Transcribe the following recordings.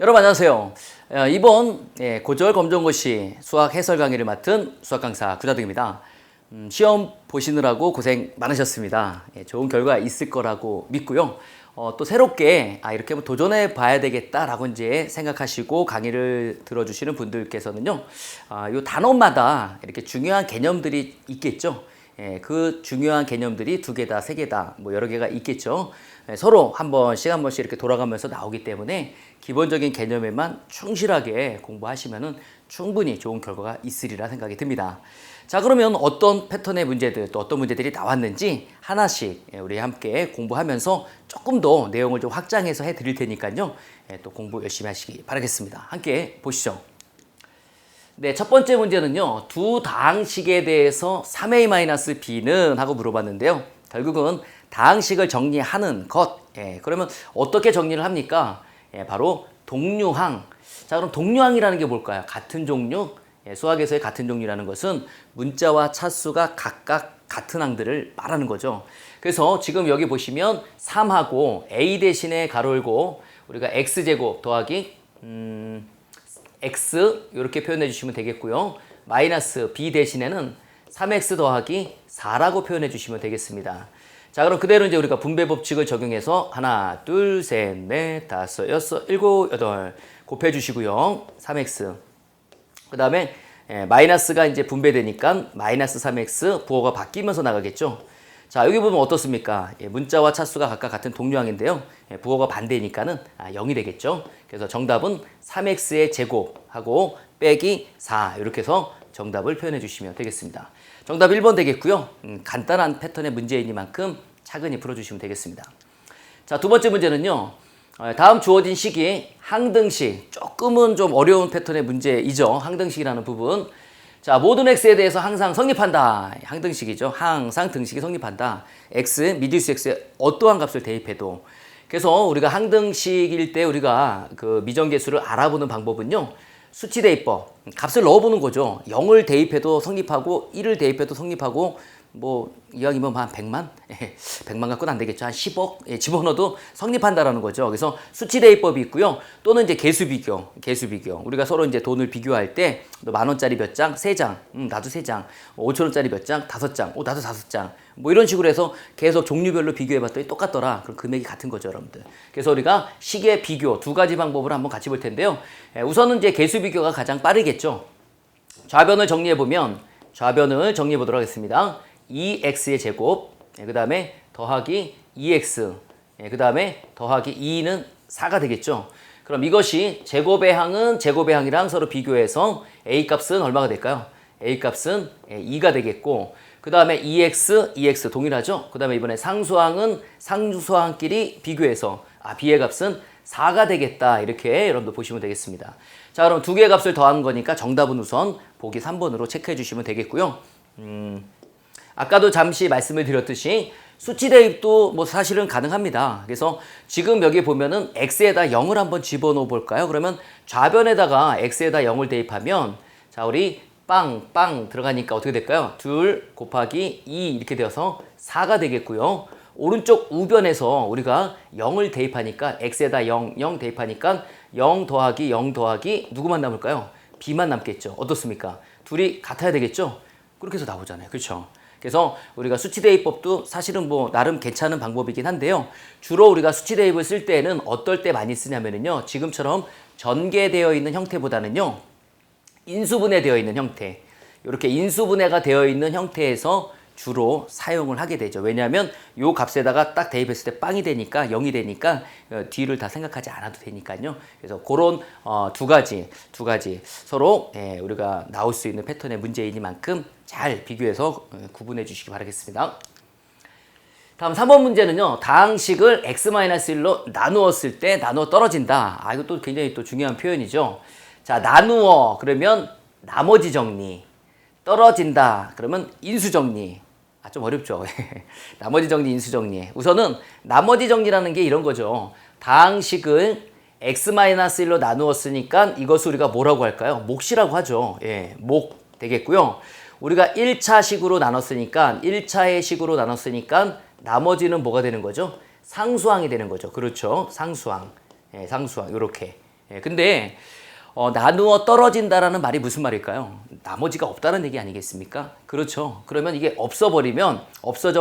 여러분 안녕하세요. 이번 고졸 검정고시 수학 해설 강의를 맡은 수학 강사 구자등입니다. 시험 보시느라고 고생 많으셨습니다. 좋은 결과 있을 거라고 믿고요. 또 새롭게 이렇게 한번 도전해 봐야 되겠다라고 이제 생각하시고 강의를 들어주시는 분들께서는요, 이 단원마다 이렇게 중요한 개념들이 있겠죠. 그 중요한 개념들이 2개다, 3개다, 뭐 여러 개가 있겠죠. 서로 한 번씩 이렇게 돌아가면서 나오기 때문에 기본적인 개념에만 충실하게 공부하시면은 충분히 좋은 결과가 있으리라 생각이 듭니다. 자, 그러면 어떤 패턴의 문제들, 또 어떤 문제들이 나왔는지 하나씩 우리 함께 공부하면서 조금 더 내용을 좀 확장해서 해 드릴 테니까요. 또 공부 열심히 하시기 바라겠습니다. 함께 보시죠. 네, 첫 번째 문제는요, 두 다항식에 대해서 3a-b는 하고 물어봤는데요. 결국은 다항식을 정리하는 것. 그러면 어떻게 정리를 합니까? 바로 동류항. 자, 그럼 동류항이라는 게 뭘까요? 같은 종류. 수학에서의 같은 종류라는 것은 문자와 차수가 각각 같은 항들을 말하는 거죠. 그래서 지금 여기 보시면 3하고 a 대신에 가로 열고 우리가 x제곱 더하기 x 이렇게 표현해 주시면 되겠고요. 마이너스 b 대신에는 3x 더하기 4라고 표현해 주시면 되겠습니다. 자, 그럼 그대로 이제 우리가 분배 법칙을 적용해서 하나, 둘, 셋, 넷, 다섯, 여섯, 일곱, 여덟 곱해 주시고요. 3x. 그 다음에 마이너스가 이제 분배되니까 마이너스 3x 부호가 바뀌면서 나가겠죠. 자, 여기 보면 어떻습니까? 문자와 차수가 각각 같은 동류항인데요. 부호가 반대니까는 0이 되겠죠. 그래서 정답은 3x의 제곱하고 빼기 4 이렇게 해서 정답을 표현해 주시면 되겠습니다. 정답 1번 되겠고요. 간단한 패턴의 문제이니만큼 차근히 풀어주시면 되겠습니다. 자, 두 번째 문제는요. 다음 주어진 식이 항등식, 조금은 좀 어려운 패턴의 문제이죠. 항등식이라는 부분. 자, 모든 x에 대해서 항상 성립한다. 항등식이죠. 항상 등식이 성립한다. x, 미지수 x에 어떠한 값을 대입해도. 그래서 우리가 항등식일 때 우리가 그 미정계수를 알아보는 방법은요. 수치 대입법, 값을 넣어보는 거죠. 0을 대입해도 성립하고 1을 대입해도 성립하고 뭐 이왕이면 한 100만? 100만 갖고는 안 되겠죠. 한 10억 집어넣어도 성립한다라는 거죠. 그래서 수치 대입법이 있고요. 또는 이제 개수 비교. 우리가 서로 이제 돈을 비교할 때 너 10,000원짜리 몇 장? 3장. 나도 3장. 5,000원짜리 몇 장? 5장. 나도 5장. 뭐 이런 식으로 해서 계속 종류별로 비교해봤더니 똑같더라. 그럼 금액이 같은 거죠, 여러분들. 그래서 우리가 식의 비교 2가지 방법을 한번 같이 볼 텐데요. 우선은 이제 개수 비교가 가장 빠르겠죠. 좌변을 정리해 보도록 하겠습니다. 2x의 제곱, 그 다음에 더하기 2x, 그 다음에 더하기 2는 4가 되겠죠. 그럼 이것이 제곱의 항은 제곱의 항이랑 서로 비교해서 a 값은 얼마가 될까요? a 값은 2가 되겠고, 그 다음에 2x 동일하죠. 그 다음에 이번에 상수항은 상수항끼리 비교해서 b의 값은 4가 되겠다. 이렇게 여러분들 보시면 되겠습니다. 자, 그럼 2개의 값을 더하는 거니까 정답은 우선 보기 3번으로 체크해 주시면 되겠고요. 아까도 잠시 말씀을 드렸듯이 수치 대입도 뭐 사실은 가능합니다. 그래서 지금 여기 보면은 x에다 0을 한번 집어넣어 볼까요? 그러면 좌변에다가 x에다 0을 대입하면 자, 우리 빵 들어가니까 어떻게 될까요? 2 곱하기 2 이렇게 되어서 4가 되겠고요. 오른쪽 우변에서 우리가 0을 대입하니까 x에다 0 대입하니까 0 더하기 누구만 남을까요? b만 남겠죠. 어떻습니까? 둘이 같아야 되겠죠? 그렇게 해서 나오잖아요. 그렇죠? 그래서 우리가 수치 대입법도 사실은 뭐 나름 괜찮은 방법이긴 한데요. 주로 우리가 수치 대입을 쓸 때는 어떨 때 많이 쓰냐면요. 지금처럼 전개되어 있는 형태보다는요. 인수분해되어 있는 형태. 이렇게 인수분해가 되어 있는 형태에서 주로 사용을 하게 되죠. 왜냐하면 요 값에다가 딱 대입했을 때 빵이 되니까 0이 되니까 뒤를 다 생각하지 않아도 되니까요. 그래서 그런 두 가지 서로 우리가 나올 수 있는 패턴의 문제이니만큼 잘 비교해서 구분해 주시기 바라겠습니다. 다음 3번 문제는요. 다항식을 x-1로 나누었을 때 나누어 떨어진다. 이것도 굉장히 또 중요한 표현이죠. 자, 나누어 그러면 나머지 정리. 떨어진다 그러면 인수정리. 좀 어렵죠. 나머지 정리, 인수정리. 우선은 나머지 정리라는 게 이런 거죠. 다항식을 x-1로 나누었으니까 이것을 우리가 뭐라고 할까요? 몫이라고 하죠. 몫 되겠고요. 우리가 1차식으로 나눴으니까 1차의 식으로 나눴으니까 나머지는 뭐가 되는 거죠? 상수항이 되는 거죠. 그렇죠. 상수항. 상수항. 요렇게. 근데 나누어 떨어진다라는 말이 무슨 말일까요? 나머지가 없다는 얘기 아니겠습니까? 그렇죠. 그러면 이게 없어져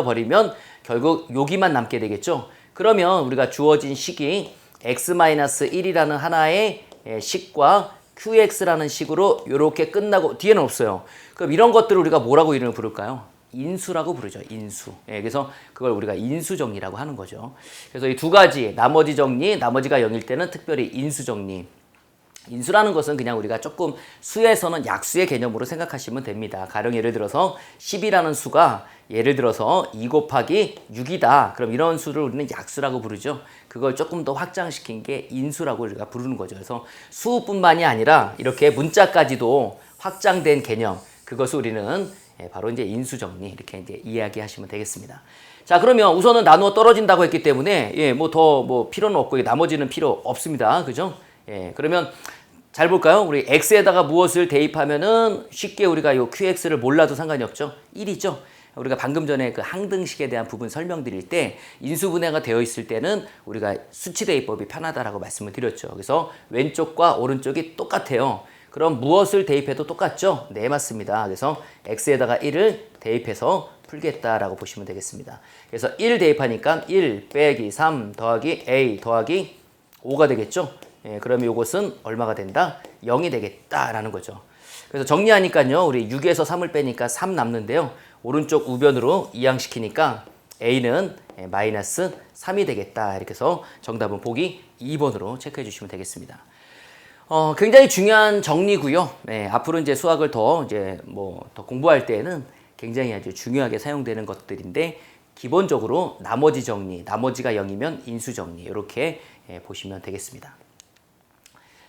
버리면 결국 여기만 남게 되겠죠. 그러면 우리가 주어진 식이 x-1이라는 하나의 식과 qx라는 식으로 이렇게 끝나고 뒤에는 없어요. 그럼 이런 것들을 우리가 뭐라고 이름을 부를까요? 인수라고 부르죠. 인수. 그래서 그걸 우리가 인수 정리라고 하는 거죠. 그래서 이 두 가지 나머지 정리, 나머지가 0일 때는 특별히 인수 정리. 인수라는 것은 그냥 우리가 조금 수에서는 약수의 개념으로 생각하시면 됩니다. 가령 예를 들어서 10이라는 수가 예를 들어서 2 곱하기 6이다. 그럼 이런 수를 우리는 약수라고 부르죠. 그걸 조금 더 확장시킨 게 인수라고 우리가 부르는 거죠. 그래서 수뿐만이 아니라 이렇게 문자까지도 확장된 개념, 그것을 우리는 바로 이제 인수정리 이렇게 이제 이야기하시면 되겠습니다. 자, 그러면 우선은 나누어 떨어진다고 했기 때문에 뭐 더 필요는 없고 나머지는 필요 없습니다. 그죠? 그러면 잘 볼까요? 우리 x에다가 무엇을 대입하면은 쉽게 우리가 요 qx를 몰라도 상관이 없죠. 1이죠. 우리가 방금 전에 그 항등식에 대한 부분 설명드릴 때 인수분해가 되어 있을 때는 우리가 수치 대입법이 편하다라고 말씀을 드렸죠. 그래서 왼쪽과 오른쪽이 똑같아요. 그럼 무엇을 대입해도 똑같죠? 네, 맞습니다. 그래서 x에다가 1을 대입해서 풀겠다라고 보시면 되겠습니다. 그래서 1 대입하니까 1 빼기 3 더하기 a 더하기 5가 되겠죠? 그러면 이것은 얼마가 된다? 0이 되겠다라는 거죠. 그래서 정리하니까요. 우리 6에서 3을 빼니까 3 남는데요. 오른쪽 우변으로 이항시키니까 a는 마이너스 3이 되겠다. 이렇게 해서 정답은 보기 2번으로 체크해 주시면 되겠습니다. 굉장히 중요한 정리고요. 앞으로 이제 수학을 더 공부할 때에는 굉장히 아주 중요하게 사용되는 것들인데 기본적으로 나머지 정리, 나머지가 0이면 인수 정리 이렇게 보시면 되겠습니다.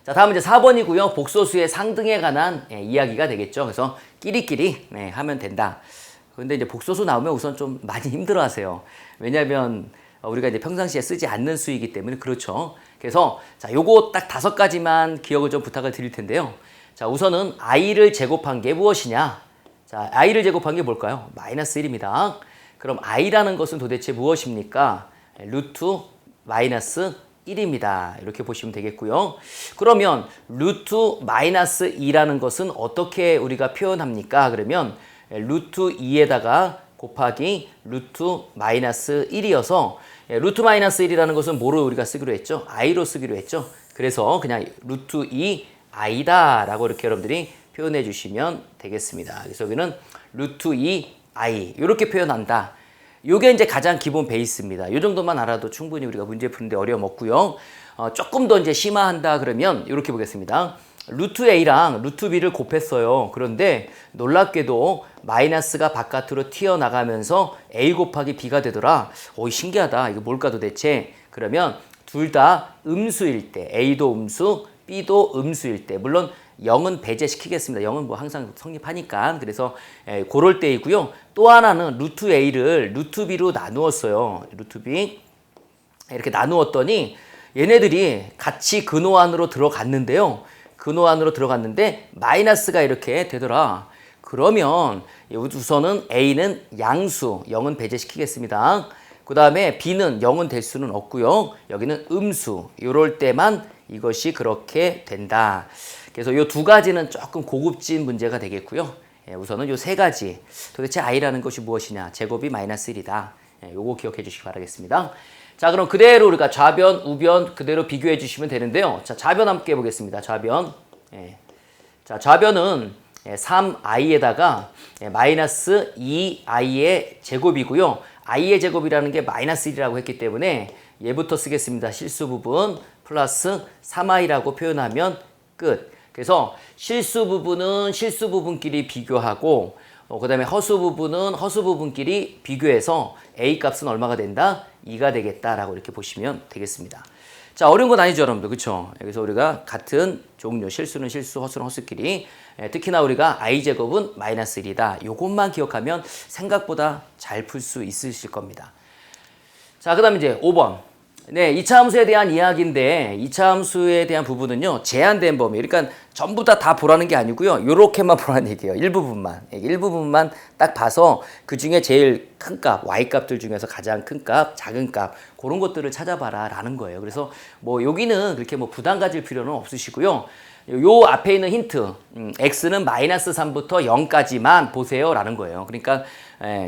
자, 다음은 이제 4번이고요. 복소수의 상등에 관한 이야기가 되겠죠. 그래서 끼리끼리 하면 된다. 근데 이제 복소수 나오면 우선 좀 많이 힘들어 하세요. 왜냐하면 우리가 이제 평상시에 쓰지 않는 수이기 때문에 그렇죠. 그래서 자, 요거 딱 5가지만 기억을 좀 부탁을 드릴 텐데요. 자, 우선은 i를 제곱한 게 무엇이냐? 자, i를 제곱한 게 뭘까요? 마이너스 1입니다. 그럼 i라는 것은 도대체 무엇입니까? 루트 마이너스 1입니다. 이렇게 보시면 되겠고요. 그러면 루트 마이너스 2라는 것은 어떻게 우리가 표현합니까? 그러면 루트 2에다가 곱하기 루트 마이너스 1이어서 루트 마이너스 1이라는 것은 뭐로 우리가 쓰기로 했죠? i로 쓰기로 했죠? 그래서 그냥 루트 2 i다 라고 이렇게 여러분들이 표현해 주시면 되겠습니다. 그래서 여기는 루트 2 i 이렇게 표현한다. 요게 이제 가장 기본 베이스입니다. 요 정도만 알아도 충분히 우리가 문제 푸는데 어려움 없고요. 조금 더 이제 심화한다 그러면 이렇게 보겠습니다. 루트 a랑 루트 b를 곱했어요. 그런데 놀랍게도 마이너스가 바깥으로 튀어나가면서 a 곱하기 b가 되더라. 신기하다. 이거 뭘까 도대체? 그러면 둘 다 음수일 때, a도 음수, b도 음수일 때, 물론 0은 배제시키겠습니다. 0은 뭐 항상 성립하니까. 그래서 그럴 때이고요. 또 하나는 루트 a를 루트 b로 나누었어요. 루트 b 이렇게 나누었더니 얘네들이 같이 근호 안으로 들어갔는데요. 근호 안으로 들어갔는데 마이너스가 이렇게 되더라. 그러면 우선은 a는 양수, 0은 배제시키겠습니다. 그 다음에 b는 0은 될 수는 없고요. 여기는 음수, 이럴 때만 이것이 그렇게 된다. 그래서 이 두 가지는 조금 고급진 문제가 되겠고요. 우선은 이 세 가지. 도대체 i라는 것이 무엇이냐? 제곱이 마이너스 1이다. 요거 기억해 주시기 바라겠습니다. 자, 그럼 그대로 우리가 좌변, 우변 그대로 비교해 주시면 되는데요. 자, 좌변 함께 해보겠습니다. 좌변. 자, 좌변은 3i에다가 마이너스 2i의 제곱이고요. i의 제곱이라는 게 마이너스 1이라고 했기 때문에 얘부터 쓰겠습니다. 실수 부분 플러스 3i라고 표현하면 끝. 그래서 실수 부분은 실수 부분끼리 비교하고 그 다음에 허수 부분은 허수 부분끼리 비교해서 a 값은 얼마가 된다? 2가 되겠다라고 이렇게 보시면 되겠습니다. 자, 어려운 건 아니죠, 여러분들. 그쵸? 여기서 우리가 같은 종류, 실수는 실수, 허수는 허수끼리 특히나 우리가 i제곱은 마이너스 1이다. 요것만 기억하면 생각보다 잘 풀 수 있으실 겁니다. 자, 그 다음에 이제 5번. 네, 이차함수에 대한 이야기인데 이차함수에 대한 부분은요. 제한된 범위. 그러니까 전부 다 보라는 게 아니고요. 요렇게만 보라는 얘기예요. 일부분만 딱 봐서 그중에 제일 큰 값, y값들 중에서 가장 큰 값, 작은 값 그런 것들을 찾아봐라 라는 거예요. 그래서 뭐 여기는 그렇게 뭐 부담 가질 필요는 없으시고요. 요 앞에 있는 힌트, x는 마이너스 3부터 0까지만 보세요 라는 거예요. 그러니까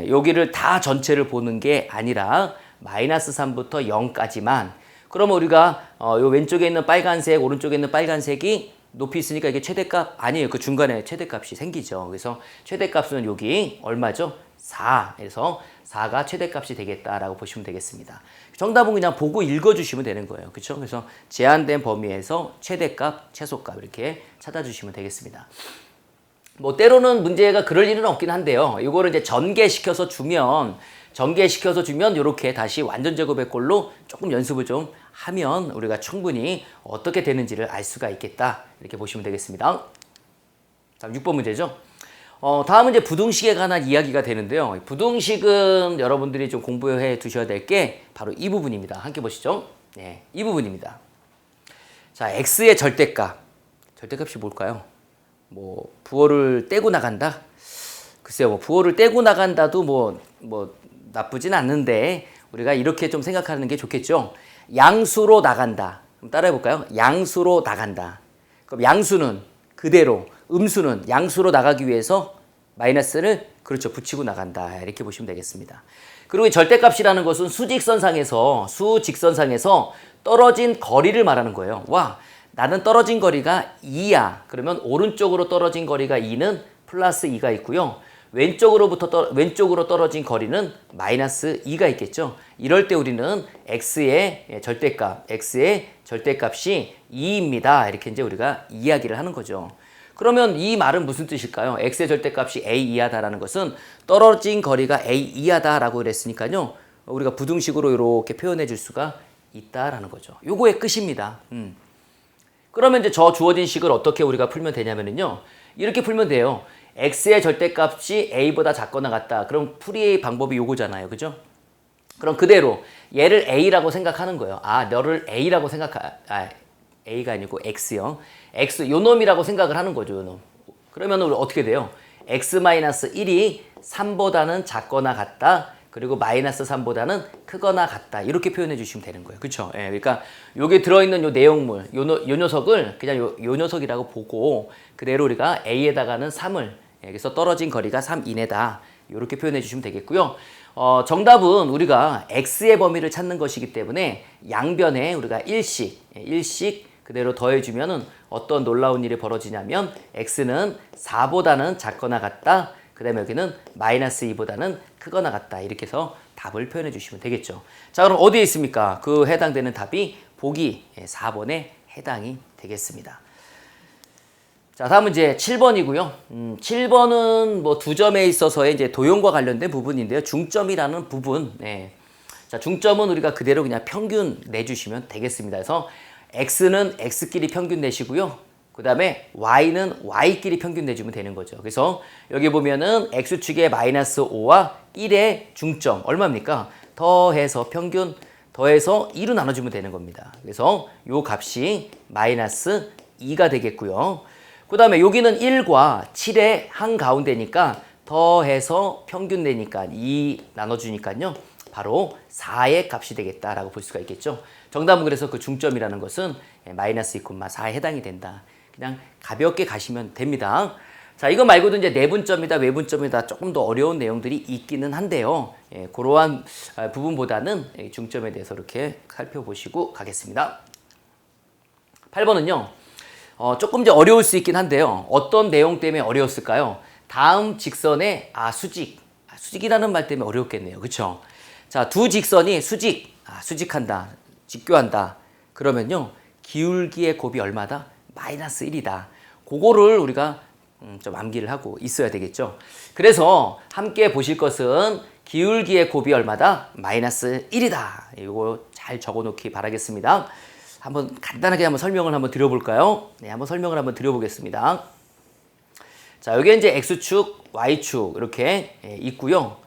여기를 다 전체를 보는 게 아니라 마이너스 3부터 0까지만. 그러면 우리가 요 왼쪽에 있는 빨간색, 오른쪽에 있는 빨간색이 높이 있으니까 이게 최대값 아니에요. 그 중간에 최대값이 생기죠. 그래서 최대값은 여기 얼마죠? 4. 그래서 4가 최대값이 되겠다라고 보시면 되겠습니다. 정답은 그냥 보고 읽어주시면 되는 거예요. 그렇죠? 그래서 제한된 범위에서 최대값, 최소값 이렇게 찾아주시면 되겠습니다. 뭐 때로는 문제가 그럴 일은 없긴 한데요. 이거를 이제 전개시켜서 주면 이렇게 다시 완전 제곱의 꼴로 조금 연습을 좀 하면 우리가 충분히 어떻게 되는지를 알 수가 있겠다. 이렇게 보시면 되겠습니다. 자, 6번 문제죠. 다음은 이제 부등식에 관한 이야기가 되는데요. 부등식은 여러분들이 좀 공부해 두셔야 될 게 바로 이 부분입니다. 함께 보시죠. 네, 이 부분입니다. 자, x의 절대값이 뭘까요? 뭐 부호를 떼고 나간다? 글쎄요, 뭐 부호를 떼고 나간다도 뭐 나쁘진 않는데 우리가 이렇게 좀 생각하는 게 좋겠죠. 양수로 나간다. 그럼 따라해 볼까요? 양수로 나간다. 그럼 양수는 그대로, 음수는 양수로 나가기 위해서 마이너스를 그렇죠 붙이고 나간다. 이렇게 보시면 되겠습니다. 그리고 이 절대값이라는 것은 수직선상에서 떨어진 거리를 말하는 거예요. 와, 나는 떨어진 거리가 2야. 그러면 오른쪽으로 떨어진 거리가 2는 플러스 2가 있고요. 왼쪽으로 떨어진 거리는 마이너스 2가 있겠죠. 이럴 때 우리는 x의 절대값이 2입니다. 이렇게 이제 우리가 이야기를 하는 거죠. 그러면 이 말은 무슨 뜻일까요? x의 절대값이 a 이하다라는 것은 떨어진 거리가 a 이하다라고 그랬으니까요. 우리가 부등식으로 이렇게 표현해 줄 수가 있다라는 거죠. 요거의 끝입니다. 그러면 이제 저 주어진 식을 어떻게 우리가 풀면 되냐면요. 이렇게 풀면 돼요. x의 절대값이 a보다 작거나 같다. 그럼 풀이의 방법이 요거잖아요. 그죠? 그럼 그대로 얘를 a라고 생각하는 거예요. 아, 너를 a라고 a가 아니고 x요. x 요놈이라고 생각을 하는 거죠. 요놈. 그러면 우리 어떻게 돼요? x-1이 3보다는 작거나 같다. 그리고 마이너스 3보다는 크거나 같다. 이렇게 표현해 주시면 되는 거예요. 그렇죠? 예, 그러니까 여기 들어있는 요 내용물, 요 녀석을 그냥 요 녀석이라고 보고 그대로 우리가 a에다가는 3을 여기서 떨어진 거리가 3 이내다. 이렇게 표현해 주시면 되겠고요. 정답은 우리가 x의 범위를 찾는 것이기 때문에 양변에 우리가 1씩 그대로 더해주면은 어떤 놀라운 일이 벌어지냐면 x는 4보다는 작거나 같다. 그 다음에 여기는 마이너스 2보다는 크거나 같다. 이렇게 해서 답을 표현해 주시면 되겠죠. 자, 그럼 어디에 있습니까? 그 해당되는 답이 보기 4번에 해당이 되겠습니다. 자, 다음은 이제 7번이고요. 7번은 뭐 두 점에 있어서의 이제 도형과 관련된 부분인데요. 중점이라는 부분. 네. 자, 중점은 우리가 그대로 그냥 평균 내주시면 되겠습니다. 그래서 x는 x끼리 평균 내시고요. 그 다음에 y는 y끼리 평균 내주면 되는 거죠. 그래서 여기 보면은 x축의 마이너스 5와 1의 중점 얼마입니까? 더해서 평균 더해서 2로 나눠주면 되는 겁니다. 그래서 요 값이 마이너스 2가 되겠고요. 그 다음에 여기는 1과 7의 한가운데니까 더해서 평균 내니까 2 나눠주니까요. 바로 4의 값이 되겠다라고 볼 수가 있겠죠. 정답은 그래서 그 중점이라는 것은 마이너스 2,4에 해당이 된다. 그냥 가볍게 가시면 됩니다. 자, 이거 말고도 이제 내분점이다, 외분점이다 조금 더 어려운 내용들이 있기는 한데요. 그러한 부분보다는 중점에 대해서 이렇게 살펴보시고 가겠습니다. 8번은요. 조금 이제 어려울 수 있긴 한데요. 어떤 내용 때문에 어려웠을까요? 다음 직선의 수직이라는 말 때문에 어렵겠네요. 그렇죠? 자, 두 직선이 수직한다, 직교한다. 그러면요. 기울기의 곱이 얼마다? 마이너스 1이다. 그거를 우리가 좀 암기를 하고 있어야 되겠죠. 그래서 함께 보실 것은 기울기의 곱이 얼마다? 마이너스 1이다. 이거 잘 적어놓기 바라겠습니다. 한번 간단하게 한번 설명을 한번 드려볼까요? 네, 한번 설명을 한번 드려보겠습니다. 자, 여기 이제 x축, y축 이렇게 있고요.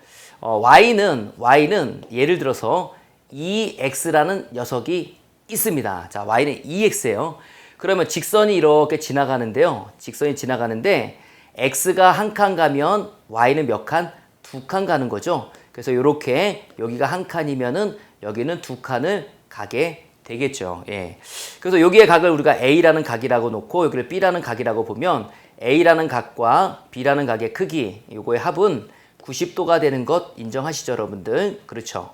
y는 예를 들어서 2x라는 녀석이 있습니다. 자, y는 2x예요. 그러면 직선이 이렇게 지나가는데요. 직선이 지나가는데 x가 한 칸 가면 y는 몇 칸? 두 칸 가는 거죠. 그래서 이렇게 여기가 한 칸이면은 여기는 두 칸을 가게 되겠죠. 예. 그래서 여기에 각을 우리가 a라는 각이라고 놓고 여기를 b라는 각이라고 보면 a라는 각과 b라는 각의 크기, 요거의 합은 90도가 되는 것 인정하시죠, 여러분들? 그렇죠.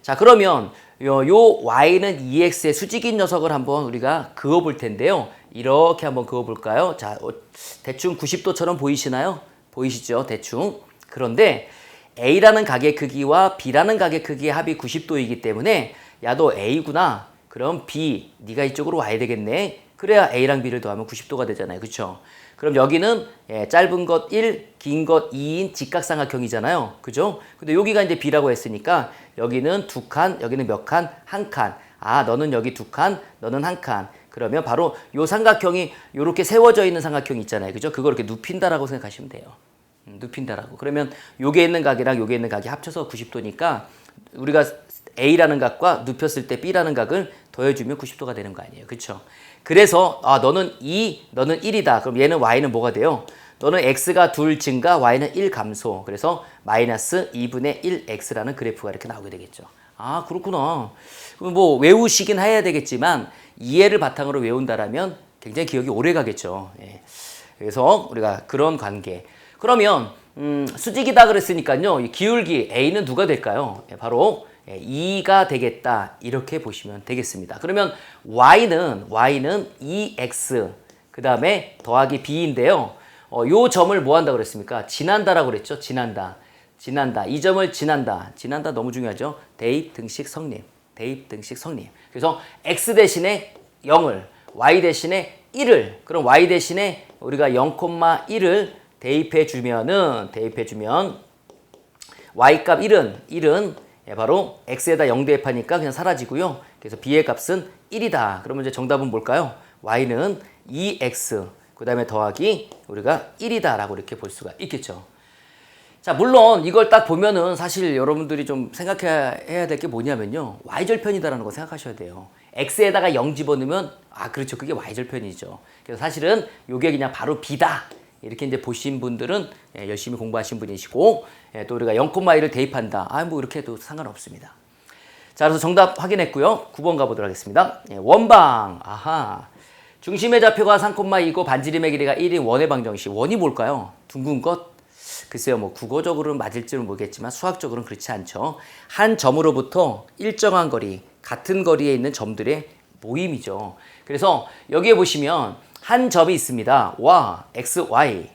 자, 그러면 요 y는 2x의 수직인 녀석을 한번 우리가 그어 볼 텐데요. 이렇게 한번 그어 볼까요? 자, 대충 90도처럼 보이시나요? 보이시죠? 대충. 그런데 a라는 각의 크기와 b라는 각의 크기의 합이 90도이기 때문에 야, 너 a구나. 그럼 b, 네가 이쪽으로 와야 되겠네. 그래야 a랑 b를 더하면 90도가 되잖아요. 그렇죠? 그럼 여기는 짧은 것 1, 긴 것 2인 직각삼각형이잖아요. 그죠? 근데 여기가 이제 b라고 했으니까 여기는 두 칸, 여기는 몇 칸? 한 칸. 아, 너는 여기 두 칸, 너는 한 칸. 그러면 바로 요 삼각형이 이렇게 세워져 있는 삼각형이 있잖아요. 그죠? 그걸 이렇게 눕힌다라고 생각하시면 돼요. 눕힌다라고. 그러면 요게 있는 각이랑 요게 있는 각이 합쳐서 90도니까 우리가 A라는 각과 눕혔을 때 B라는 각을 더해주면 90도가 되는 거 아니에요. 그렇죠? 그래서 너는 2, 너는 1이다. 그럼 얘는 Y는 뭐가 돼요? 너는 X가 2 증가, Y는 1 감소. 그래서 마이너스 2분의 1X라는 그래프가 이렇게 나오게 되겠죠. 아, 그렇구나. 뭐 외우시긴 해야 되겠지만 이해를 바탕으로 외운다라면 굉장히 기억이 오래 가겠죠. 예. 그래서 우리가 그런 관계. 그러면 수직이다 그랬으니까요. 이 기울기 A는 누가 될까요? 예, 바로 2가 되겠다. 이렇게 보시면 되겠습니다. 그러면 Y는 2X 그 다음에 더하기 B인데요. 요 점을 뭐 한다 그랬습니까? 지난다라고 그랬죠. 지난다. 이 점을 지난다. 너무 중요하죠. 대입 등식 성립. 그래서 X 대신에 0을, Y 대신에 1을, 그럼 Y 대신에 우리가 0,1을 대입해 주면 Y값 1은 바로 X에다 0 대입하니까 그냥 사라지고요. 그래서 B의 값은 1이다. 그러면 이제 정답은 뭘까요? Y는 2X 그 다음에 더하기 우리가 1이다 라고 이렇게 볼 수가 있겠죠. 자, 물론 이걸 딱 보면은 사실 여러분들이 좀 생각해야 될 게 뭐냐면요. Y절편이다라는 거 생각하셔야 돼요. X에다가 0 집어넣으면 그렇죠. 그게 Y절편이죠. 그래서 사실은 이게 그냥 바로 B다. 이렇게 이제 보신 분들은 열심히 공부하신 분이시고 또 우리가 0,1을 대입한다. 뭐 이렇게 해도 상관없습니다. 자, 그래서 정답 확인했고요. 9번 가보도록 하겠습니다. 원방. 중심의 좌표가 3,2고 반지름의 길이가 1인 원의 방정식. 원이 뭘까요? 둥근 것? 글쎄요, 뭐 국어적으로는 맞을지는 모르겠지만 수학적으로는 그렇지 않죠. 한 점으로부터 일정한 거리, 같은 거리에 있는 점들의 모임이죠. 그래서 여기에 보시면 한 점이 있습니다. 와, x, y.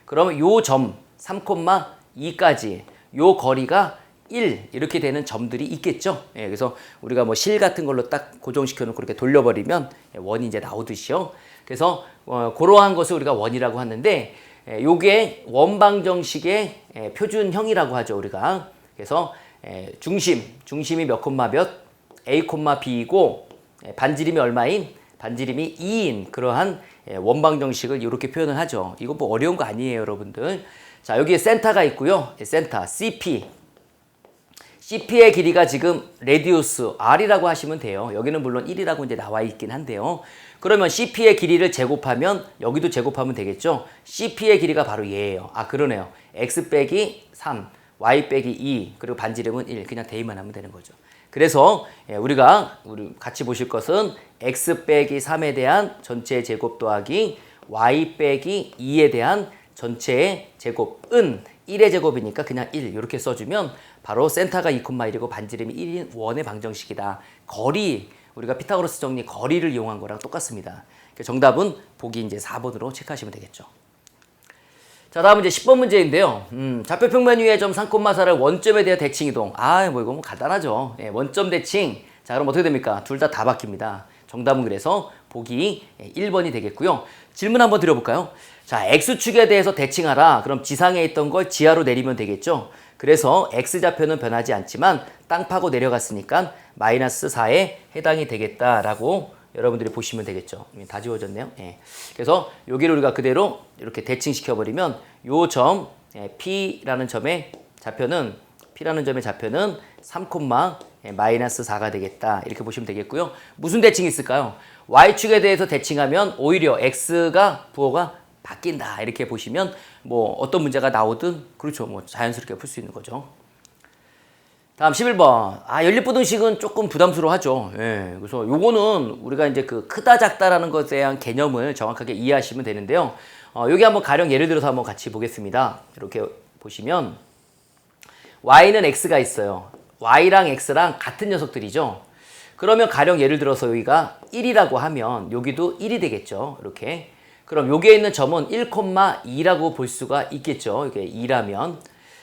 그러면 요 점 3,2까지 요 거리가 1 이렇게 되는 점들이 있겠죠. 그래서 우리가 뭐 실 같은 걸로 딱 고정시켜 놓고 이렇게 돌려버리면 원이 이제 나오듯이요. 그래서 그러한 것을 우리가 원이라고 하는데 요게 원방정식의 표준형이라고 하죠, 우리가. 그래서 중심이 몇 콤마 몇? A, B이고 반지름이 얼마인? 반지름이 2인 그러한 원방정식을 이렇게 표현을 하죠. 이거 뭐 어려운 거 아니에요, 여러분들. 자, 여기에 센터가 있고요. 센터, CP의 길이가 지금 레디우스 R이라고 하시면 돼요. 여기는 물론 1이라고 이제 나와 있긴 한데요. 그러면 CP의 길이를 제곱하면 여기도 제곱하면 되겠죠. CP의 길이가 바로 얘예요. 그러네요. X 빼기 3, Y 빼기 2, 그리고 반지름은 1. 그냥 대입만 하면 되는 거죠. 그래서 우리가 같이 보실 것은 X 빼기 3에 대한 전체의 제곱 더하기 Y 빼기 2에 대한 전체의 제곱은 1의 제곱이니까 그냥 1 이렇게 써주면 바로 센터가 2,1이고 반지름이 1인 원의 방정식이다. 거리, 우리가 피타고라스 정리 거리를 이용한 거랑 똑같습니다. 정답은 보기 이제 4번으로 체크하시면 되겠죠. 자, 다음은 이제 10번 문제인데요. 좌표 평면 위의 점 3,4를 원점에 대한 대칭 이동. 뭐 이거 뭐 간단하죠. 원점 대칭. 자, 그럼 어떻게 됩니까? 둘 다 바뀝니다. 정답은 그래서 보기 1번이 되겠고요. 질문 한번 드려볼까요? 자, X축에 대해서 대칭하라. 그럼 지상에 있던 걸 지하로 내리면 되겠죠. 그래서 X좌표는 변하지 않지만 땅 파고 내려갔으니까 마이너스 4에 해당이 되겠다라고 여러분들이 보시면 되겠죠. 다 지워졌네요. 그래서 여기를 우리가 그대로 이렇게 대칭시켜버리면 요 점 P라는 점의 좌표는 3,2 마이너스 4가 되겠다. 이렇게 보시면 되겠고요. 무슨 대칭이 있을까요? y축에 대해서 대칭하면 오히려 x가 부호가 바뀐다. 이렇게 보시면 뭐 어떤 문제가 나오든 그렇죠. 뭐 자연스럽게 풀 수 있는 거죠. 다음 11번. 연립부등식은 조금 부담스러워하죠. 예. 그래서 요거는 우리가 이제 그 크다 작다라는 것에 대한 개념을 정확하게 이해하시면 되는데요. 여기 한번 가령 예를 들어서 한번 같이 보겠습니다. 이렇게 보시면 y는 x가 있어요. y랑 x랑 같은 녀석들이죠. 그러면 가령 예를 들어서 여기가 1이라고 하면 여기도 1이 되겠죠. 이렇게. 그럼 여기에 있는 점은 1,2라고 볼 수가 있겠죠. 이게 2라면.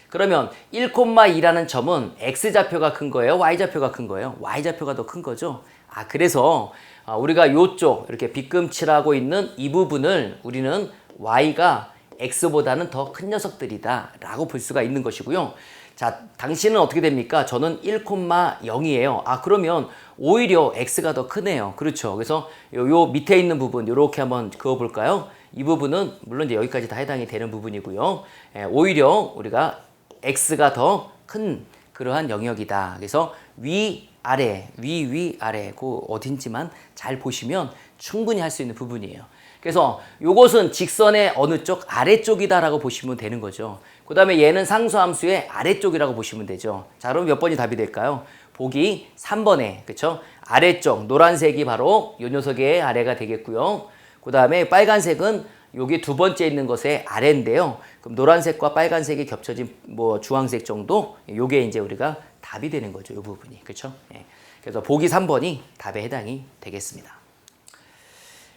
그러면 1,2라는 점은 x좌표가 큰 거예요? y좌표가 큰 거예요? y좌표가 더 큰 거죠. 그래서 우리가 요쪽 이렇게 빗금칠하고 있는 이 부분을 우리는 y가 x보다는 더 큰 녀석들이다 라고 볼 수가 있는 것이고요. 자, 당신은 어떻게 됩니까? 저는 1,0이에요. 그러면 오히려 x가 더 크네요. 그렇죠. 그래서 요 밑에 있는 부분 이렇게 한번 그어볼까요? 이 부분은 물론 이제 여기까지 다 해당이 되는 부분이고요. 오히려 우리가 x가 더 큰 그러한 영역이다. 그래서 위, 아래, 위, 아래 그 어딘지만 잘 보시면 충분히 할 수 있는 부분이에요. 그래서 요것은 직선의 어느 쪽? 아래쪽이다라고 보시면 되는 거죠. 그 다음에 얘는 상수함수의 아래쪽이라고 보시면 되죠. 자, 그럼 몇 번이 답이 될까요? 보기 3번에, 그쵸? 아래쪽, 노란색이 바로 요 녀석의 아래가 되겠고요. 그 다음에 빨간색은 여기 두 번째 있는 것의 아래인데요. 그럼 노란색과 빨간색이 겹쳐진 뭐 주황색 정도? 요게 이제 우리가 답이 되는 거죠. 요 부분이. 그쵸? 예. 그래서 보기 3번이 답에 해당이 되겠습니다.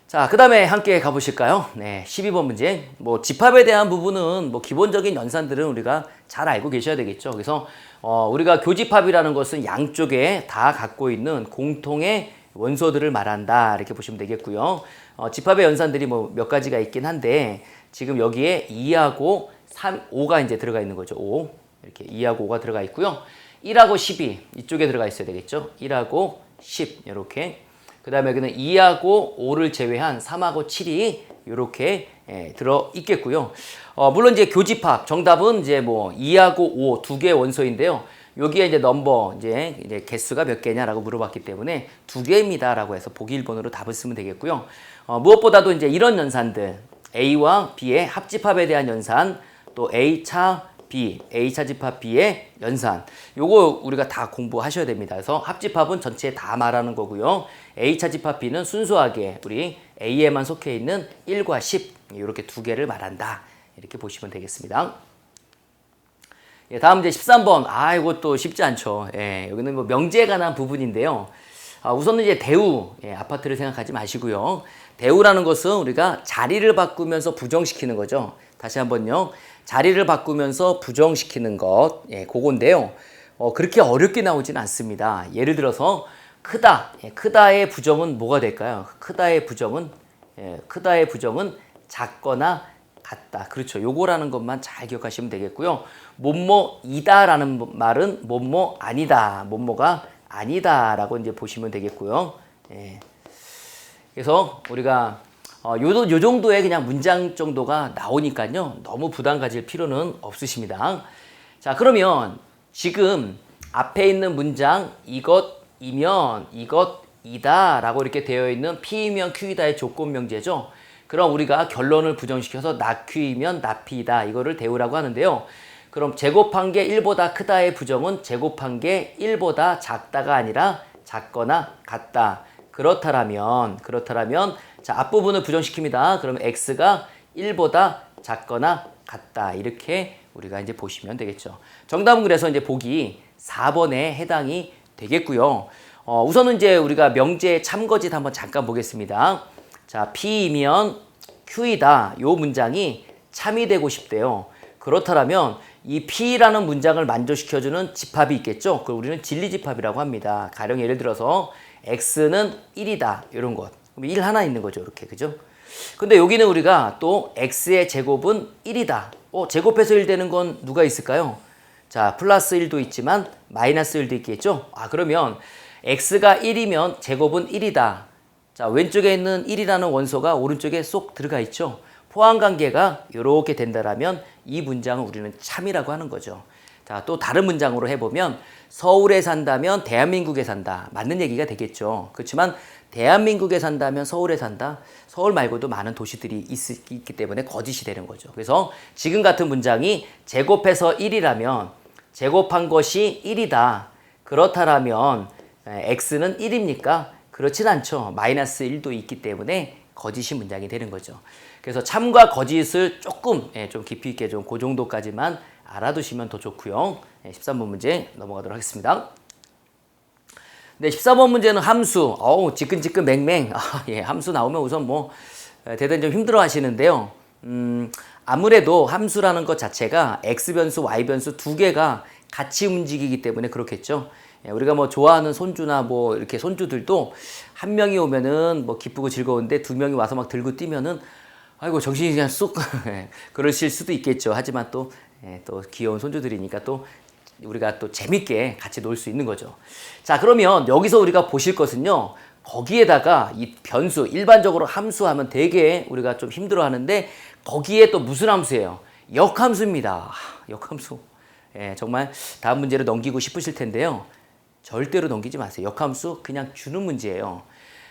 자, 그 다음에 함께 가보실까요? 네, 12번 문제. 뭐 집합에 대한 부분은 뭐 기본적인 연산들은 우리가 잘 알고 계셔야 되겠죠. 그래서 우리가 교집합이라는 것은 양쪽에 다 갖고 있는 공통의 원소들을 말한다. 이렇게 보시면 되겠고요. 집합의 연산들이 뭐 몇 가지가 있긴 한데 지금 여기에 2하고 3, 5가 이제 들어가 있는 거죠. 5. 이렇게 2하고 5가 들어가 있고요. 1하고 10이 이쪽에 들어가 있어야 되겠죠. 1하고 10 이렇게. 그 다음에 여기는 2하고 5를 제외한 3하고 7이 이렇게 들어 있겠고요. 물론 이제 교집합 정답은 이제 뭐 2하고 5 두 개의 원소인데요. 여기에 이제 넘버 이제 개수가 몇 개냐라고 물어봤기 때문에 두 개입니다라고 해서 보기 1번으로 답을 쓰면 되겠고요. 무엇보다도 이제 이런 연산들 A와 B의 합집합에 대한 연산 또 A차 B, A차 집합 B의 연산 요거 우리가 다 공부하셔야 됩니다. 그래서 합집합은 전체에 다 말하는 거고요. A차 집합 B는 순수하게 우리 A에만 속해 있는 1과 10 이렇게 두 개를 말한다. 이렇게 보시면 되겠습니다. 예, 다음 이제 13번. 이것도 쉽지 않죠. 예, 여기는 뭐 명제에 관한 부분인데요. 우선은 이제 대우, 아파트를 생각하지 마시고요. 대우라는 것은 우리가 자리를 바꾸면서 부정시키는 거죠. 다시 한번요. 자리를 바꾸면서 부정시키는 것, 그건데요. 그렇게 어렵게 나오진 않습니다. 예를 들어서 크다, 크다의 부정은 뭐가 될까요? 크다의 부정은 작거나 같다. 그렇죠. 요거라는 것만 잘 기억하시면 되겠고요. 뭐뭐이다라는 말은 뭐뭐 아니다. 뭐뭐가 아니다라고 이제 보시면 되겠고요. 그래서 우리가 요 정도의 그냥 문장 정도가 나오니까요. 너무 부담 가질 필요는 없으십니다. 자, 그러면 지금 앞에 있는 문장 이것이면 이것이다 라고 이렇게 되어 있는 P이면 Q이다의 조건 명제죠. 그럼 우리가 결론을 부정시켜서 나Q이면 나P이다 이거를 대우라고 하는데요. 그럼 제곱한 게 1보다 크다의 부정은 제곱한 게 1보다 작다가 아니라 작거나 같다. 그렇다라면 자, 앞부분을 부정시킵니다. 그러면 x가 1보다 작거나 같다. 이렇게 우리가 이제 보시면 되겠죠. 정답은 그래서 이제 보기 4번에 해당이 되겠고요. 우선은 이제 우리가 명제 참거짓 한번 잠깐 보겠습니다. 자, P이면 Q이다. 요 문장이 참이 되고 싶대요. 그렇다면 이 P라는 문장을 만족시켜주는 집합이 있겠죠. 그걸 우리는 진리집합이라고 합니다. 가령 예를 들어서 X는 1이다. 이런 것. 그럼 1 하나 있는 거죠. 이렇게. 그죠? 근데 여기는 우리가 또 X의 제곱은 1이다. 제곱해서 1 되는 건 누가 있을까요? 자, 플러스 1도 있지만 마이너스 1도 있겠죠? 그러면 X가 1이면 제곱은 1이다. 자, 왼쪽에 있는 1이라는 원소가 오른쪽에 쏙 들어가 있죠. 포함관계가 이렇게 된다라면 이 문장을 우리는 참이라고 하는 거죠. 자, 또 다른 문장으로 해보면 서울에 산다면 대한민국에 산다. 맞는 얘기가 되겠죠. 그렇지만 대한민국에 산다면 서울에 산다. 서울 말고도 많은 도시들이 있기 때문에 거짓이 되는 거죠. 그래서 지금 같은 문장이 제곱해서 1이라면 제곱한 것이 1이다. 그렇다라면 x는 1입니까? 그렇진 않죠. 마이너스 1도 있기 때문에 거짓이 문장이 되는 거죠. 그래서 참과 거짓을 조금 좀 깊이 있게 좀 그 정도까지만 알아두시면 더 좋고요. 13번 문제 넘어가도록 하겠습니다. 네, 14번 문제는 함수. 지끈지끈 맹맹. 함수 나오면 우선 뭐 대단히 좀 힘들어 하시는데요. 아무래도 함수라는 것 자체가 X변수, Y변수 두 개가 같이 움직이기 때문에 그렇겠죠. 우리가 뭐 좋아하는 손주나 뭐 이렇게 손주들도 한 명이 오면은 뭐 기쁘고 즐거운데 두 명이 와서 막 들고 뛰면은 아이고 정신이 그냥 쑥 그러실 수도 있겠죠. 하지만 또 귀여운 손주들이니까 또 우리가 또 재밌게 같이 놀 수 있는 거죠. 자, 그러면 여기서 우리가 보실 것은요. 거기에다가 이 변수, 일반적으로 함수 하면 되게 우리가 좀 힘들어 하는데 거기에 또 무슨 함수예요? 역함수입니다. 역함수. 정말 다음 문제를 넘기고 싶으실 텐데요. 절대로 넘기지 마세요. 역함수 그냥 주는 문제예요.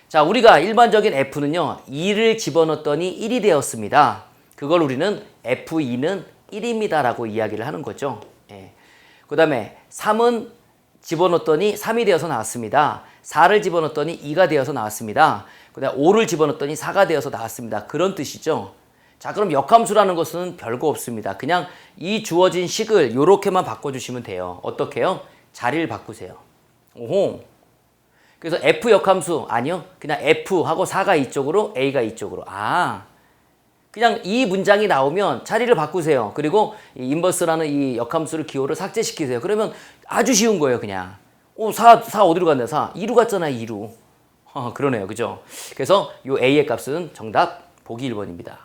자, 우리가 일반적인 F는요. 2를 집어넣었더니 1이 되었습니다. 그걸 우리는 F2는 1입니다 라고 이야기를 하는 거죠. 그 다음에 3은 집어넣었더니 3이 되어서 나왔습니다. 4를 집어넣었더니 2가 되어서 나왔습니다. 그 다음에 5를 집어넣었더니 4가 되어서 나왔습니다. 그런 뜻이죠. 자, 그럼 역함수라는 것은 별거 없습니다. 그냥 이 주어진 식을 요렇게만 바꿔주시면 돼요. 어떻게요? 자리를 바꾸세요. 오호. 그래서 F 역함수 아니요. 그냥 F하고 4가 이쪽으로 A가 이쪽으로. 그냥 이 문장이 나오면 자리를 바꾸세요. 그리고 이 인버스라는 이 역함수를 기호를 삭제시키세요. 그러면 아주 쉬운 거예요, 그냥. 4 어디로 갔나? 4. 2로 갔잖아요, 2로. 그러네요, 그죠? 그래서 요 A의 값은 정답 보기 1번입니다.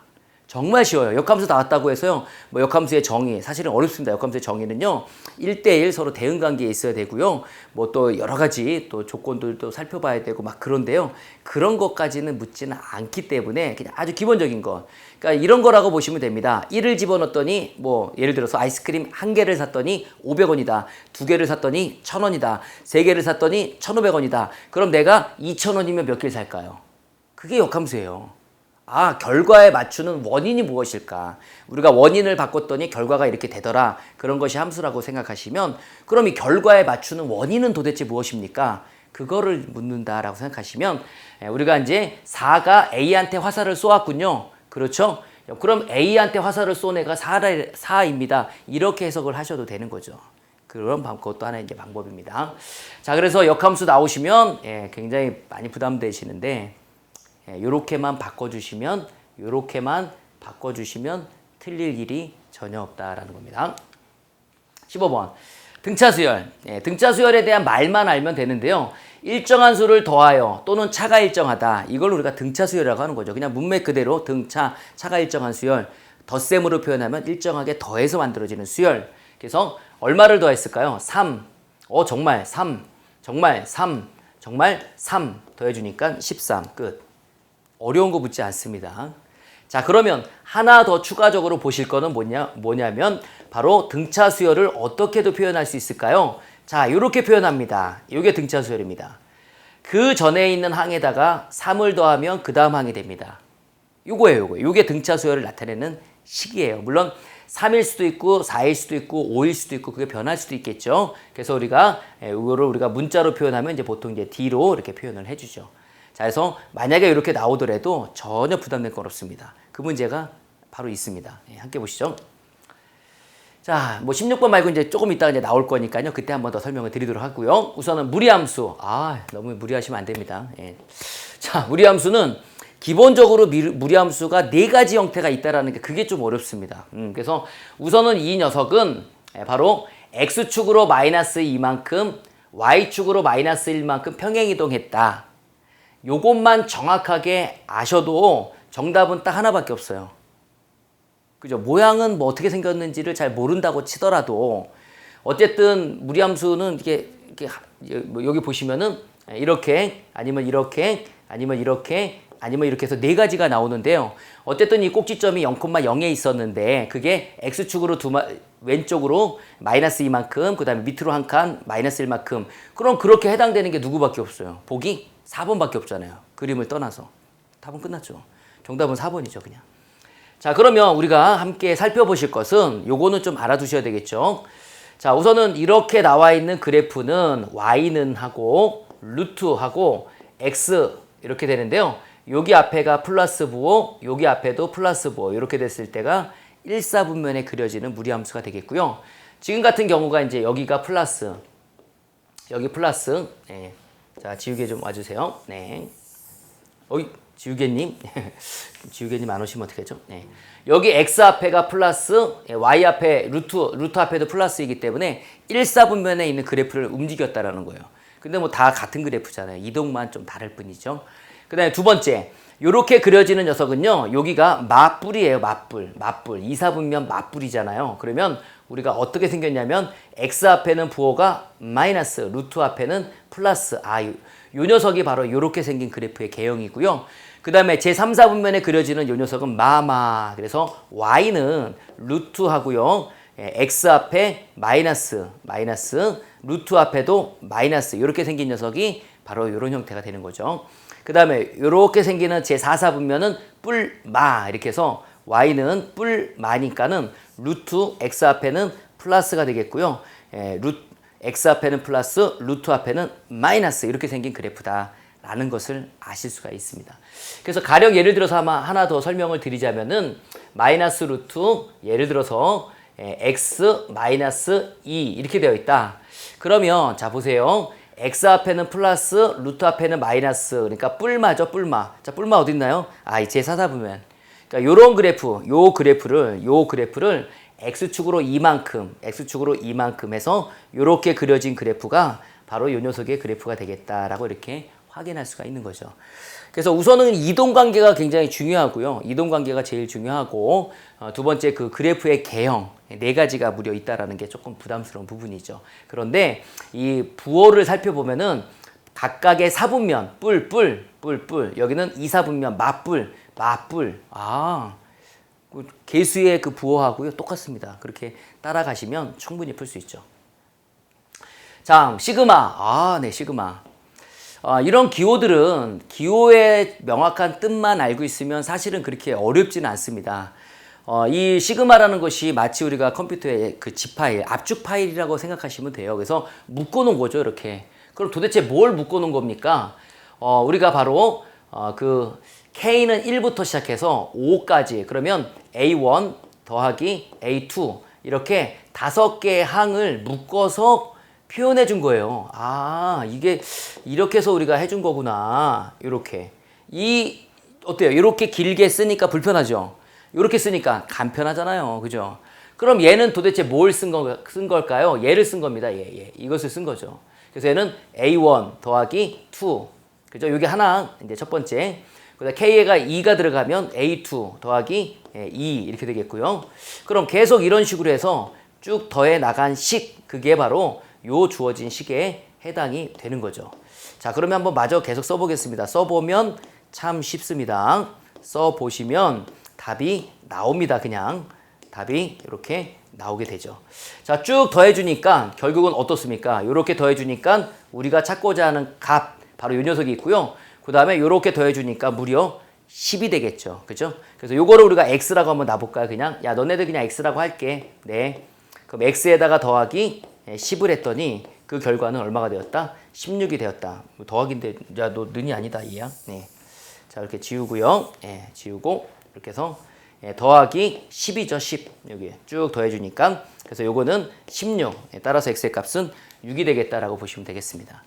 정말 쉬워요. 역함수 나왔다고 해서요. 뭐 역함수의 정의, 사실은 어렵습니다. 역함수의 정의는요. 1대1 서로 대응 관계에 있어야 되고요. 뭐 또 여러 가지 또 조건들도 살펴봐야 되고 막 그런데요. 그런 것까지는 묻지는 않기 때문에 그냥 아주 기본적인 것. 그러니까 이런 거라고 보시면 됩니다. 1을 집어넣었더니 뭐 예를 들어서 아이스크림 1개를 샀더니 500원이다. 2개를 샀더니 1000원이다. 3개를 샀더니 1500원이다. 그럼 내가 2000원이면 몇 개를 살까요? 그게 역함수예요. 결과에 맞추는 원인이 무엇일까? 우리가 원인을 바꿨더니 결과가 이렇게 되더라. 그런 것이 함수라고 생각하시면 그럼 이 결과에 맞추는 원인은 도대체 무엇입니까? 그거를 묻는다라고 생각하시면 우리가 이제 4가 A한테 화살을 쏘았군요. 그렇죠? 그럼 A한테 화살을 쏜 애가 4입니다. 이렇게 해석을 하셔도 되는 거죠. 그런 그것도 하나의 이제 방법입니다. 자, 그래서 역함수 나오시면 굉장히 많이 부담되시는데 요렇게만 바꿔주시면 틀릴 일이 전혀 없다라는 겁니다. 15번 등차수열. 등차수열에 대한 말만 알면 되는데요. 일정한 수를 더하여 또는 차가 일정하다. 이걸 우리가 등차수열이라고 하는 거죠. 그냥 문맥 그대로 등차, 차가 일정한 수열. 덧셈으로 표현하면 일정하게 더해서 만들어지는 수열. 그래서 얼마를 더했을까요? 3. 정말 3. 정말 3. 정말 3. 더해주니까 13. 끝. 어려운 거 묻지 않습니다. 자, 그러면 하나 더 추가적으로 보실 거는 뭐냐면 바로 등차 수열을 어떻게도 표현할 수 있을까요? 자, 이렇게 표현합니다. 이게 등차 수열입니다. 그 전에 있는 항에다가 3을 더하면 그 다음 항이 됩니다. 요거예요. 이게 등차 수열을 나타내는 식이에요. 물론 3일 수도 있고 4일 수도 있고 5일 수도 있고 그게 변할 수도 있겠죠. 그래서 이거를 우리가 문자로 표현하면 이제 보통 이제 D로 이렇게 표현을 해주죠. 자, 그래서 만약에 이렇게 나오더라도 전혀 부담될 건 없습니다. 그 문제가 바로 있습니다. 함께 보시죠. 자, 뭐 16번 말고 이제 조금 이따가 이제 나올 거니까요. 그때 한번 더 설명을 드리도록 하고요. 우선은 무리함수. 너무 무리하시면 안 됩니다. 자, 무리함수는 기본적으로 무리함수가 4가지 형태가 있다라는 게 그게 좀 어렵습니다. 그래서 우선은 이 녀석은 바로 X축으로 마이너스 2만큼, Y축으로 마이너스 1만큼 평행이동했다. 요것만 정확하게 아셔도 정답은 딱 하나밖에 없어요. 그죠? 모양은 뭐 어떻게 생겼는지를 잘 모른다고 치더라도 어쨌든 무리함수는 이렇게 뭐 여기 보시면은 이렇게 아니면 이렇게 아니면 이렇게 아니면 이렇게 해서 네 가지가 나오는데요. 어쨌든 이 꼭지점이 0,0에 있었는데 그게 X축으로 왼쪽으로 마이너스 2만큼, 그 다음에 밑으로 한 칸 마이너스 1만큼. 그럼 그렇게 해당되는 게 누구밖에 없어요? 보기 4번밖에 없잖아요. 그림을 떠나서. 답은 끝났죠. 정답은 4번이죠, 그냥. 자, 그러면 우리가 함께 살펴보실 것은 요거는 좀 알아두셔야 되겠죠. 자, 우선은 이렇게 나와 있는 그래프는 y는 하고 루트하고 x 이렇게 되는데요. 여기 앞에가 플러스 부호, 여기 앞에도 플러스 부호 이렇게 됐을 때가 1사분면에 그려지는 무리함수가 되겠고요. 지금 같은 경우가 이제 여기가 플러스, 여기 플러스. 네. 자, 지우개 좀 와주세요. 네. 지우개님. 지우개님 안 오시면 어떡하죠? 네. 여기 x 앞에가 플러스, y 앞에 루트 앞에도 플러스이기 때문에 1사분면에 있는 그래프를 움직였다라는 거예요. 근데 뭐 다 같은 그래프잖아요. 이동만 좀 다를 뿐이죠. 그 다음에 두 번째, 요렇게 그려지는 녀석은요, 여기가 맞뿔이에요. 맞뿔. 2사분면 맞뿔이잖아요. 그러면 우리가 어떻게 생겼냐면 x 앞에는 부호가 마이너스, 루트 앞에는 플러스. 요 녀석이 바로 요렇게 생긴 그래프의 개형이고요. 그 다음에 제3, 4분면에 그려지는 요 녀석은 마마. 그래서 y는 루트하고요. x 앞에 마이너스, 루트 앞에도 마이너스. 이렇게 생긴 녀석이 바로 이런 형태가 되는 거죠. 그 다음에 이렇게 생기는 제4, 4분면은 뿔마. 이렇게 해서 y는 뿔마니까는 루트 x 앞에는 플러스가 되겠고요. x 앞에는 플러스, 루트 앞에는 마이너스. 이렇게 생긴 그래프다라는 것을 아실 수가 있습니다. 그래서 가령 예를 들어서 하나 더 설명을 드리자면은 마이너스 루트, 예를 들어서 x 마이너스 2 이렇게 되어 있다. 그러면 자 보세요. x 앞에는 플러스, 루트 앞에는 마이너스. 그러니까 뿔마죠, 뿔마. 자, 뿔마 어디 있나요? 제 사사분면. 그러니까 요런 그래프, 요 그래프를 x축으로 이만큼 해서 요렇게 그려진 그래프가 바로 요 녀석의 그래프가 되겠다라고 이렇게 확인할 수가 있는 거죠. 그래서 우선은 이동관계가 굉장히 중요하고요. 이동관계가 제일 중요하고, 두 번째 그 그래프의 개형, 네 가지가 무려 있다라는 게 조금 부담스러운 부분이죠. 그런데 이 부호를 살펴보면은 각각의 사분면, 뿔. 여기는 이사분면, 맞뿔. 개수의 그 부호하고요. 똑같습니다. 그렇게 따라가시면 충분히 풀 수 있죠. 자, 시그마. 네, 시그마. 이런 기호들은 기호의 명확한 뜻만 알고 있으면 사실은 그렇게 어렵지는 않습니다. 이 시그마라는 것이 마치 우리가 컴퓨터의 그 zip 파일, 압축 파일이라고 생각하시면 돼요. 그래서 묶어놓은 거죠, 이렇게. 그럼 도대체 뭘 묶어놓은 겁니까? 우리가 바로 그 K는 1부터 시작해서 5까지. 그러면 A1 더하기 A2 이렇게 5개의 항을 묶어서 표현해 준 거예요. 이게 이렇게 해서 우리가 해준 거구나. 이렇게. 어때요? 이렇게 길게 쓰니까 불편하죠? 이렇게 쓰니까 간편하잖아요. 그죠? 그럼 얘는 도대체 뭘 쓴 걸까요? 얘를 쓴 겁니다. 얘. 이것을 쓴 거죠. 그래서 얘는 A1 더하기 2. 그죠? 이게 하나, 이제 첫 번째. 그다음 K가 2가 들어가면 A2 더하기 2 이렇게 되겠고요. 그럼 계속 이런 식으로 해서 쭉 더해 나간 식, 그게 바로 요 주어진 식에 해당이 되는 거죠. 자, 그러면 한번 마저 계속 써보겠습니다. 써보면 참 쉽습니다. 써보시면 답이 나옵니다. 그냥 답이 이렇게 나오게 되죠. 자, 쭉 더해주니까 결국은 어떻습니까? 이렇게 더해주니까 우리가 찾고자 하는 값, 바로 이 녀석이 있고요. 그 다음에 이렇게 더해주니까 무려 10이 되겠죠. 그죠? 그래서 요거를 우리가 x라고 한번 놔볼까요? 그냥 너네들 그냥 x라고 할게. 네. 그럼 x에다가 더하기 10을 했더니 그 결과는 얼마가 되었다? 16이 되었다. 더하기인데 너 는이 아니다 이야. 네. 자, 이렇게 지우고요. 지우고 이렇게 해서 더하기 10이죠. 10. 여기 쭉 더해주니까 그래서 요거는 16. 따라서 x의 값은 6이 되겠다라고 보시면 되겠습니다.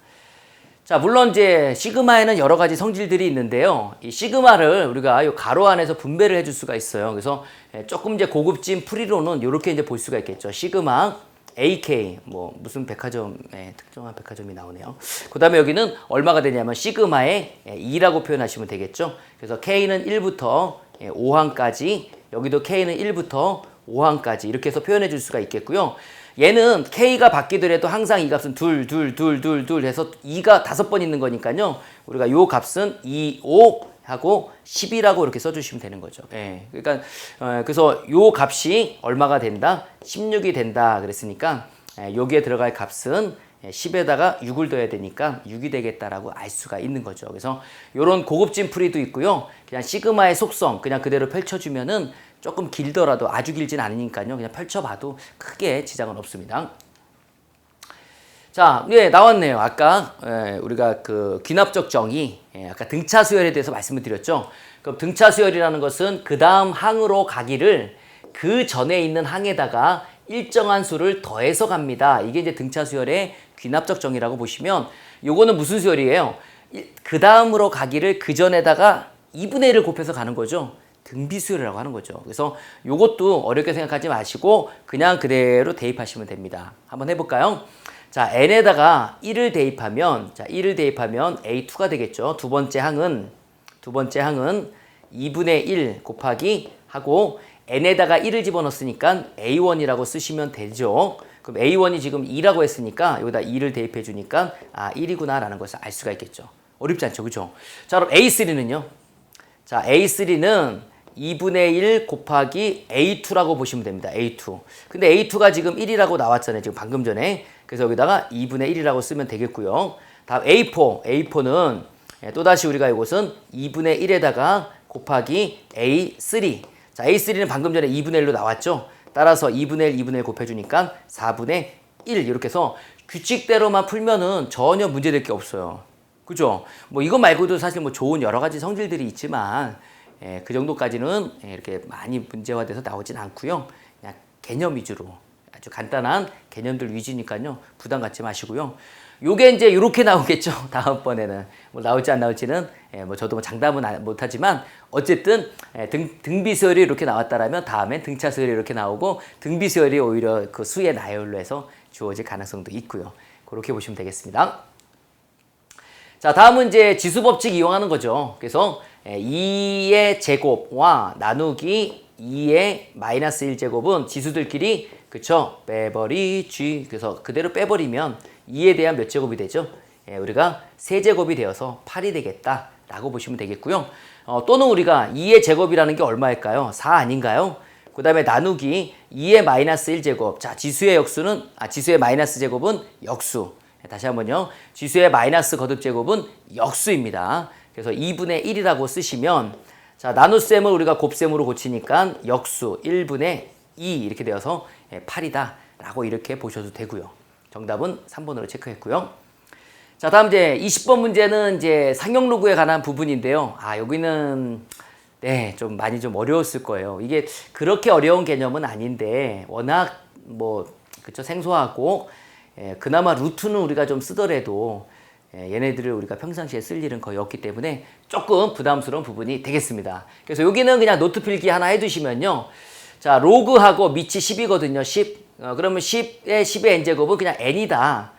자, 물론 이제 시그마에는 여러 가지 성질들이 있는데요. 이 시그마를 우리가 이 가로 안에서 분배를 해줄 수가 있어요. 그래서 조금 이제 고급진 풀이로는 이렇게 이제 볼 수가 있겠죠. 시그마 AK 무슨 백화점에 특정한 백화점이 나오네요. 그 다음에 여기는 얼마가 되냐면 시그마의 2라고 표현하시면 되겠죠. 그래서 K는 1부터 5항까지, 여기도 K는 1부터 5항까지 이렇게 해서 표현해 줄 수가 있겠고요. 얘는 K가 바뀌더라도 항상 이 값은 둘 해서 2가 5번 있는 거니까요. 우리가 요 값은 2, 5 하고 10이라고 이렇게 써주시면 되는 거죠. 예. 그러니까 그래서 요 값이 얼마가 된다? 16이 된다 그랬으니까 여기에 들어갈 값은 10에다가 6을 더해야 되니까 6이 되겠다라고 알 수가 있는 거죠. 그래서 이런 고급진 풀이도 있고요. 그냥 시그마의 속성 그냥 그대로 펼쳐주면은 조금 길더라도 아주 길진 않으니까요. 그냥 펼쳐봐도 크게 지장은 없습니다. 자, 예, 나왔네요. 아까 우리가 그 귀납적 정의, 아까 등차 수열에 대해서 말씀을 드렸죠. 그럼 등차 수열이라는 것은 그 다음 항으로 가기를 그 전에 있는 항에다가 일정한 수를 더해서 갑니다. 이게 이제 등차 수열의 귀납적 정의라고 보시면, 요거는 무슨 수열이에요? 그 다음으로 가기를 그 전에다가 2분의 1을 곱해서 가는 거죠. 등비수열이라고 하는 거죠. 그래서 요것도 어렵게 생각하지 마시고 그냥 그대로 대입하시면 됩니다. 한번 해볼까요? 자, n에다가 1을 대입하면, 자, 1을 대입하면 a2가 되겠죠. 두 번째 항은 2분의 1 곱하기 하고 n에다가 1을 집어넣었으니까 a1이라고 쓰시면 되죠. 그럼 a1이 지금 2라고 했으니까 여기다 2를 대입해 주니까 1이구나 라는 것을 알 수가 있겠죠. 어렵지 않죠. 그죠? 자, 그럼 a3는요? 자, a3는 2분의 1 곱하기 a2라고 보시면 됩니다. a2. 근데 a2가 지금 1이라고 나왔잖아요. 지금 방금 전에. 그래서 여기다가 2분의 1이라고 쓰면 되겠고요. 다음 a4는 또다시 우리가 이것은 2분의 1에다가 곱하기 a3. 자, a3는 방금 전에 2분의 1로 나왔죠. 따라서 2분의 1, 2분의 1 곱해주니까 4분의 1 이렇게 해서 규칙대로만 풀면은 전혀 문제될 게 없어요. 그죠? 뭐 이거 말고도 사실 뭐 좋은 여러 가지 성질들이 있지만 그 정도까지는 이렇게 많이 문제화돼서 나오진 않고요. 그냥 개념 위주로 아주 간단한 개념들 위주니까요. 부담 갖지 마시고요. 요게 이제 이렇게 나오겠죠. 다음번에는 뭐 나올지 안 나올지는 뭐 저도 뭐 장담은 못하지만 어쨌든 등비수열이 이렇게 나왔다라면 다음엔 등차수열이 이렇게 나오고 등비수열이 오히려 그 수의 나열로 해서 주어질 가능성도 있고요. 그렇게 보시면 되겠습니다. 자, 다음은 이제 지수법칙 이용하는 거죠. 그래서 2의 제곱과 나누기 2의 마이너스 1제곱은 지수들끼리 그쵸? 빼버리지. 그래서 그대로 빼버리면 2에 대한 몇 제곱이 되죠? 우리가 세제곱이 되어서 8이 되겠다라고 보시면 되겠고요. 또는 우리가 2의 제곱이라는 게 얼마일까요? 4 아닌가요? 그 다음에 나누기 2의 마이너스 1제곱. 자, 지수의 마이너스 제곱은 역수. 다시 한번요. 지수의 마이너스 거듭 제곱은 역수입니다. 그래서 2분의 1이라고 쓰시면 자, 나눗셈을 우리가 곱셈으로 고치니까 역수 1분의 2 이렇게 되어서 8이다 라고 이렇게 보셔도 되고요. 정답은 3번으로 체크했고요. 자, 다음 이제 20번 문제는 이제 상용로그에 관한 부분인데요. 여기는 좀 많이 좀 어려웠을 거예요. 이게 그렇게 어려운 개념은 아닌데 워낙 그쵸 생소하고 그나마 루트는 우리가 좀 쓰더라도 얘네들을 우리가 평상시에 쓸 일은 거의 없기 때문에 조금 부담스러운 부분이 되겠습니다. 그래서 여기는 그냥 노트 필기 하나 해두시면요. 자, 로그하고 밑이 10이거든요. 10. 그러면 10의 n제곱은 그냥 n이다.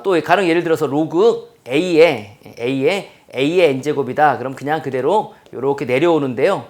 또 가령 예를 들어서 로그 a의 n제곱이다. 그럼 그냥 그대로 이렇게 내려오는데요.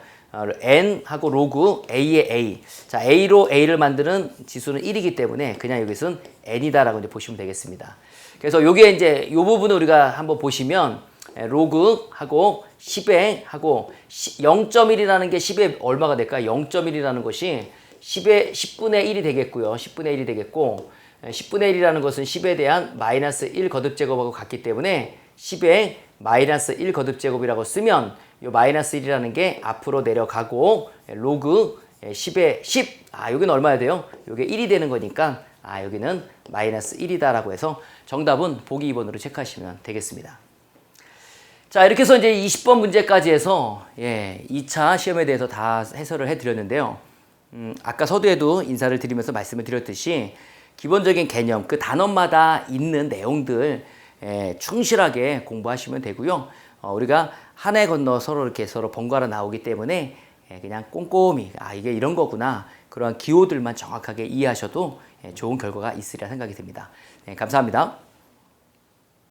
n하고 로그 a의 a. 자, a로 a를 만드는 지수는 1이기 때문에 그냥 여기서는 n이다라고 이제 보시면 되겠습니다. 그래서 요게 이제 요 부분을 우리가 한번 보시면 로그하고 10에 하고 0.1이라는 게 10에 얼마가 될까요? 0.1이라는 것이 10분의 1이 되겠고요. 10분의 1이 되겠고 10분의 1이라는 것은 10에 대한 마이너스 1 거듭 제곱하고 같기 때문에 10에 마이너스 1 거듭 제곱이라고 쓰면 요 마이너스 1이라는 게 앞으로 내려가고 로그 10에 10. 여기는 얼마야 돼요? 요게 1이 되는 거니까 여기는 마이너스 1이다라고 해서 정답은 보기 2번으로 체크하시면 되겠습니다. 자, 이렇게 해서 이제 20번 문제까지 해서 2차 시험에 대해서 다 해설을 해드렸는데요. 아까 서두에도 인사를 드리면서 말씀을 드렸듯이 기본적인 개념, 그 단원마다 있는 내용들 충실하게 공부하시면 되고요. 우리가 한 해 건너 서로 번갈아 나오기 때문에 그냥 꼼꼼히 이게 이런 거구나 그러한 기호들만 정확하게 이해하셔도 좋은 결과가 있으리라 생각이 듭니다. 감사합니다.